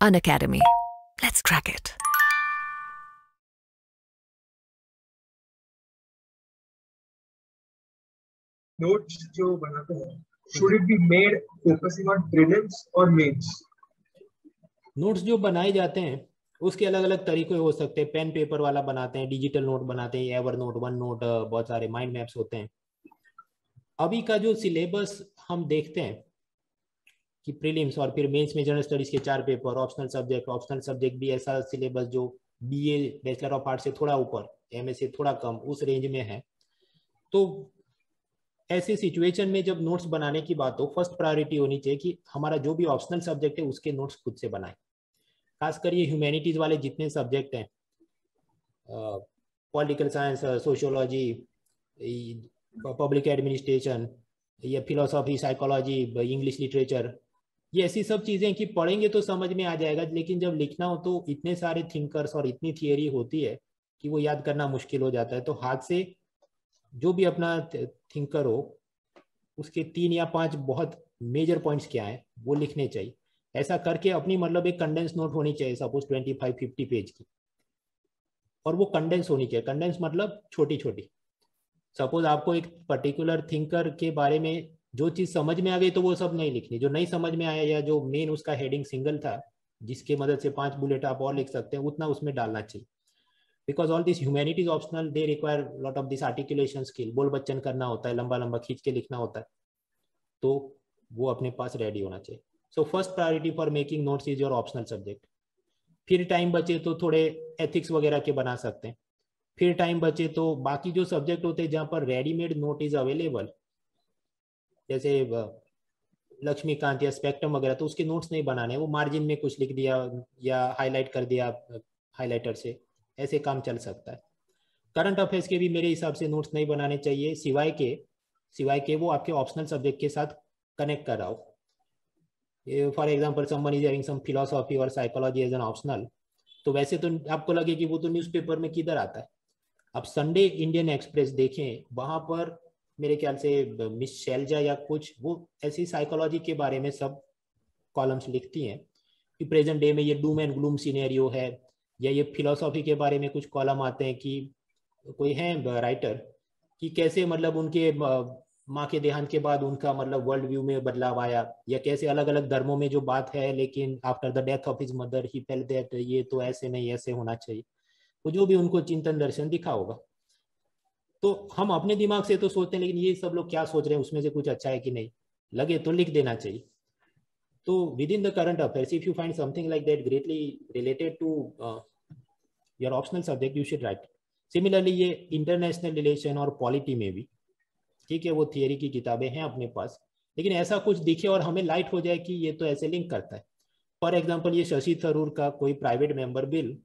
Unacademy. Let's crack it. Notes जो बनाते हैं should it be made focusing on prelims or mains? Notes जो बनाए जाते हैं उसके अलग अलग तरीके हो सकते हैं। पेन पेपर वाला बनाते हैं, डिजिटल नोट बनाते हैं, एवर नोट, वन नोट, बहुत सारे माइंड मैप्स होते हैं। अभी का जो सिलेबस हम देखते हैं कि प्रीलिम्स और फिर मेंस में जनरल स्टडीज के 4 पेपर, ऑप्शनल सब्जेक्ट भी ऐसा सिलेबस जो बीए बैचलर ऑफ आर्ट्स से थोड़ा ऊपर, एमए से थोड़ा कम, उस रेंज में है। तो ऐसे सिचुएशन में जब नोट्स बनाने की बात हो, फर्स्ट प्रायोरिटी होनी चाहिए कि हमारा जो भी ऑप्शनल सब्जेक्ट है उसके नोट्स खुद से बनाएं। खासकर ये ह्यूमैनिटीज वाले जितने सब्जेक्ट हैं, political science, sociology, public administration, या फिलोसॉफी, साइकोलॉजी, इंग्लिश लिटरेचर, ये ऐसी सब चीज़ें कि पढ़ेंगे तो समझ में आ जाएगा, लेकिन जब लिखना हो तो इतने सारे थिंकर्स और इतनी थियरी होती है कि वो याद करना मुश्किल हो जाता है। तो हाथ से जो भी अपना थिंकर हो उसके 3 या 5 बहुत मेजर पॉइंट्स क्या हैं वो लिखने चाहिए। ऐसा करके अपनी मतलब एक कंडेंस नोट होनी चाहिए, सपोज 25-50 पेज की, और वो कंडेंस होनी चाहिए। कंडेंस मतलब छोटी छोटी। सपोज आपको एक पर्टिकुलर थिंकर के बारे में जो चीज़ समझ में आ गई तो वो सब नहीं लिखनी, जो नहीं समझ में आया या जो मेन उसका हेडिंग सिंगल था जिसके मदद से 5 बुलेट आप और लिख सकते हैं, उतना उसमें डालना चाहिए। Because all this humanities optional, they require lot of this articulation skill, बोल बच्चन करना होता है, लंबा लंबा खींच के लिखना होता है, तो वो अपने पास रेडी होना चाहिए। So first priority for making notes is your optional subject. फिर टाइम बचे तो थोड़े एथिक्स वगैरह के बना सकते हैं। फिर टाइम बचे तो बाकी जो सब्जेक्ट होते हैं जहाँ पर रेडीमेड नोट इज अवेलेबल, जैसे लक्ष्मीकांत या स्पेक्ट्रम वगैरह, तो उसके नोट्स नहीं बनाने, वो मार्जिन में कुछ लिख दिया या हाईलाइट कर दिया हाईलाइटर से, ऐसे काम चल सकता है। करंट अफेयर्स के भी मेरे हिसाब से नोट्स नहीं बनाने चाहिए, सिवाय के वो आपके ऑप्शनल सब्जेक्ट के साथ कनेक्ट कर रहा हो। For example someone is having some philosophy और साइकोलॉजी एज एन ऑप्शनल, तो वैसे तो आपको लगे कि वो तो न्यूज़पेपर में किधर आता है। अब संडे इंडियन एक्सप्रेस देखें, वहां पर मेरे ख्याल से मिस शैलजा या कुछ, वो ऐसी साइकोलॉजी के बारे में सब कॉलम्स लिखती हैं कि प्रेजेंट डे में ये डूम एंड ग्लूम सिनेरियो है, या ये फिलोसॉफी के बारे में कुछ कॉलम आते हैं कि कोई है राइटर कि कैसे मतलब उनके माँ के देहांत के बाद उनका मतलब वर्ल्ड व्यू में बदलाव आया, या कैसे अलग अलग धर्मों में जो बात है लेकिन after the death of his mother he felt that ये तो ऐसे नहीं ऐसे होना चाहिए, तो जो भी उनको चिंतन दर्शन दिखा होगा। तो हम अपने दिमाग से तो सोचते हैं, लेकिन ये सब लोग क्या सोच रहे हैं, उसमें से कुछ अच्छा है कि नहीं, लगे तो लिख देना चाहिए। तो within the current affairs if you find something like that greatly related to your optional subject, you should write. Similarly ये इंटरनेशनल रिलेशन और पॉलिटी में भी, ठीक है, वो थियरी की किताबें हैं अपने पास, लेकिन ऐसा कुछ दिखे और हमें लाइट हो जाए कि ये तो ऐसे लिंक करता है। फॉर एग्जाम्पल ये शशि थरूर का कोई प्राइवेट मेंबर बिल,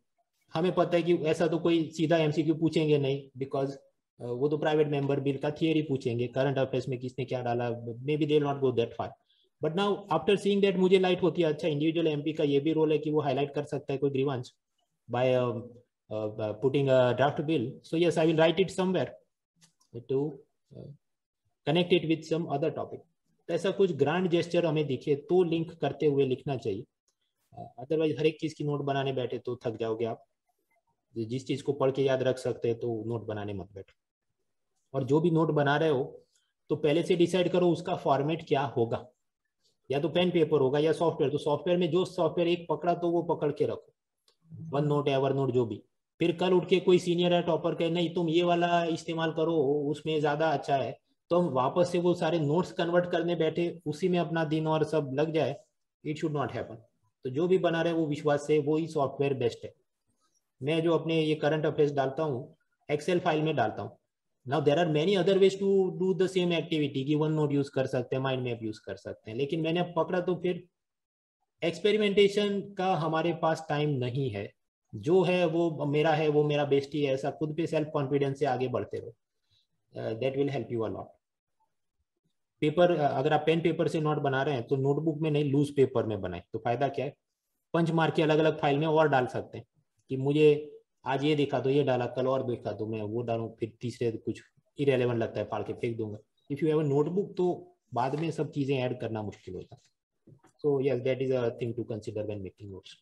हमें पता है कि ऐसा तो कोई सीधा एमसीक्यू पूछेंगे नहीं, बिकॉज वो तो प्राइवेट मेंबर बिल का थियरी पूछेंगे, करंट अफेयर्स में किसने क्या डाला, may be they not go that far. But now after seeing that मुझे लाइट होती है, अच्छा इंडिविजुअल एमपी का ये भी रोल है कि वो हाईलाइट कर सकता है कोई grievance by putting a draft bill. So yes, I will write it somewhere to connect it with some other topic. तो ऐसा कुछ ग्रांड जेस्चर हमें दिखे तो लिंक करते हुए लिखना चाहिए, अदरवाइज हर एक चीज की नोट बनाने बैठे तो थक जाओगे आप। जिस चीज को पढ़ के याद रख सकते हैं तो नोट बनाने मत बैठो। और जो भी नोट बना रहे हो तो पहले से डिसाइड करो उसका फॉर्मेट क्या होगा, या तो पेन पेपर होगा या सॉफ्टवेयर, तो सॉफ्टवेयर में जो सॉफ्टवेयर एक पकड़ा तो वो पकड़ के रखो, वन नोट, एवर नोट, जो भी। फिर कल उठ के कोई सीनियर है टॉपर के नहीं तुम ये वाला इस्तेमाल करो उसमें ज्यादा अच्छा है, तो हम वापस से वो सारे नोट्स कन्वर्ट करने बैठे, उसी में अपना दिन और सब लग जाए, इट शुड नॉट हैपन। तो जो भी बना रहे वो विश्वास से, वो ही सॉफ्टवेयर बेस्ट है। मैं जो अपने ये करंट अफेयर्स डालता हूँ एक्सेल फाइल में डालता हूँ। Now there are many other ways to do the same activity, कि वन नोट यूज कर सकते हैं, माइंड मैप यूज कर सकते हैं, लेकिन मैंने अब पकड़ा तो फिर एक्सपेरिमेंटेशन का हमारे पास टाइम नहीं है। जो है वो मेरा है, वो मेरा बेस्ट ही है, ऐसा खुद पे सेल्फ कॉन्फिडेंस से आगे बढ़ते रहो, that will help you a lot. Paper अगर आप पेन पेपर से नोट बना रहे हैं तो नोटबुक में नहीं, लूज पेपर में बनाए तो फायदा क्या है, पंच मार के अलग अलग फाइल में और डाल सकते हैं कि मुझे आज ये देखा तो ये डाला, कल और देखा तो मैं वो डालूं, फिर तीसरे कुछ इरेलेवेंट लगता है फाड़ के फेंक दूंगा। If you have a notebook तो बाद में सब चीजें ऐड करना मुश्किल होता है। So yes, that is a thing to consider when making notes.